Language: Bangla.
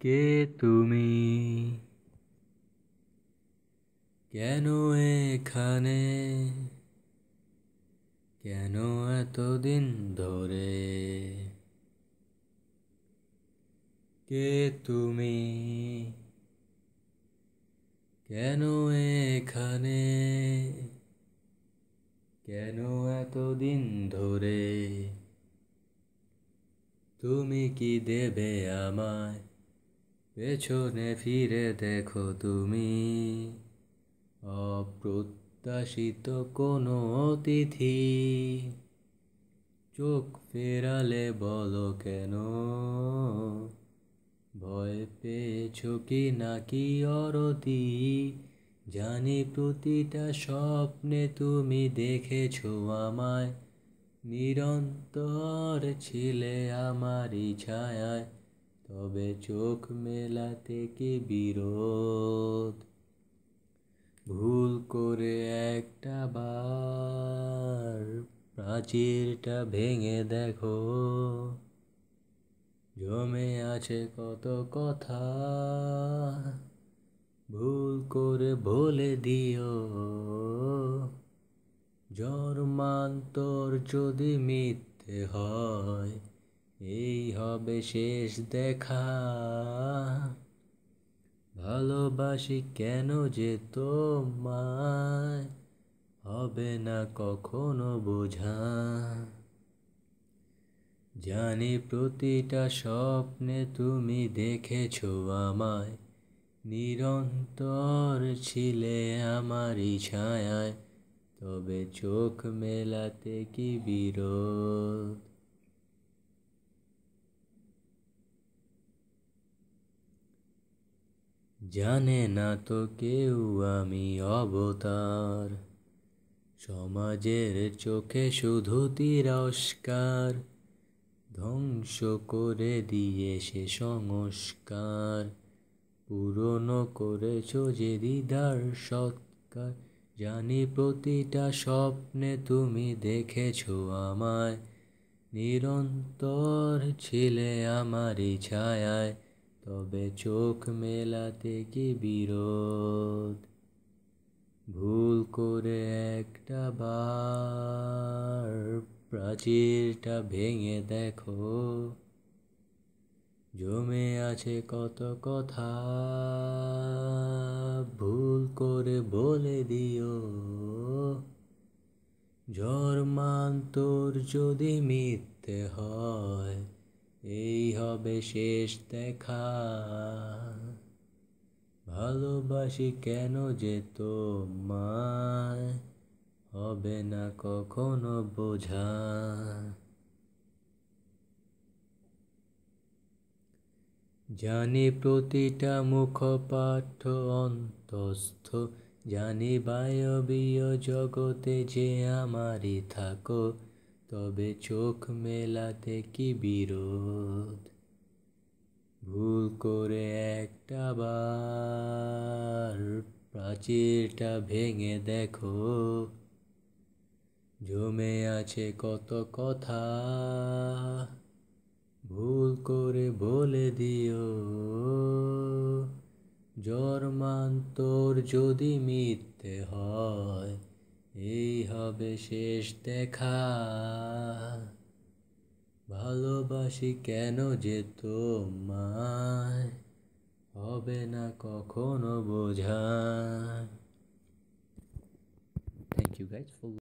কে তুমি? কেন এখানে? কেন এতদিন ধরে? কে তুমি? কেন এখানে? কেন এতদিন ধরে? তুমি কি দেবে আমায়? পেছনে ফিরে দেখো তুমি, অপ্রত্যাশিত কোনো অতিথি। চোখ ফেরালে বলো কেন? ভয় পেয়েছো কি নাকি অরতি? জানি প্রতিটা স্বপ্নে তুমি দেখেছো আমায়, নিরন্তর ছিলে আমারই ছায়ায়। তবে চোখ মেলাতে কি বিরোধ? ভুল করে একটা বার প্রাচীরটা ভেঙে দেখো, জমে আছে কত কথা। ভুল করে বলে দিও, জন্মান্তর যদি মিথ্যে হয়, এই হবে শেষ দেখা। ভালোবাসি কেন যে তোমায়, হবে না কখনো বোঝা। জানি প্রতিটা স্বপ্নে তুমি দেখেছো আমায়, নিরন্তর ছিলে আমারই ছায়ায়। তবে চোখ মেলাতে কি বিরোধ? জানে না তো কেউ আমি অবতার, সমাজের চোখে শুধু তিরস্কার। ধ্বংস করে দিয়ে সে সংস্কার, পুরনো করেছো যে হৃদয়ের সৎকার। জানি প্রতিটা স্বপ্নে তুমি দেখেছো আমায়, নিরন্তর ছিলে আমারই ছায়ায়। তবে চোখ মেলাতে কি বিরোধ? ভুল করে একটা বার প্রাচীরটা ভেঙে দেখো, জমে আছে কত কথা। ভুল করে বলে দিও, জন্মান্তর যদি মিথ্যে হয়, এই হবে শেষ দেখা। ভালোবাসি কেন যে তোমায়, হবে না কখনো বোঝা। জানি প্রতিটা মুখপাঠ্য অন্তস্থ, জানি বায়বীয় জগতে যে আমারই থাকো। তবে চোখ মেলাতে কি বিরোধ? ভুল করে একটা বার প্রাচীরটা ভেঙে দেখো, জমে আছে কত কথা। ভুল করে বলে দিও, জন্মান্তর যদি মিথ্যে হয়, এই হবে শেষ দেখা। ভালোবাসি কেন যে তোমায়, হবে না কখনো বোঝা। Thank you guys for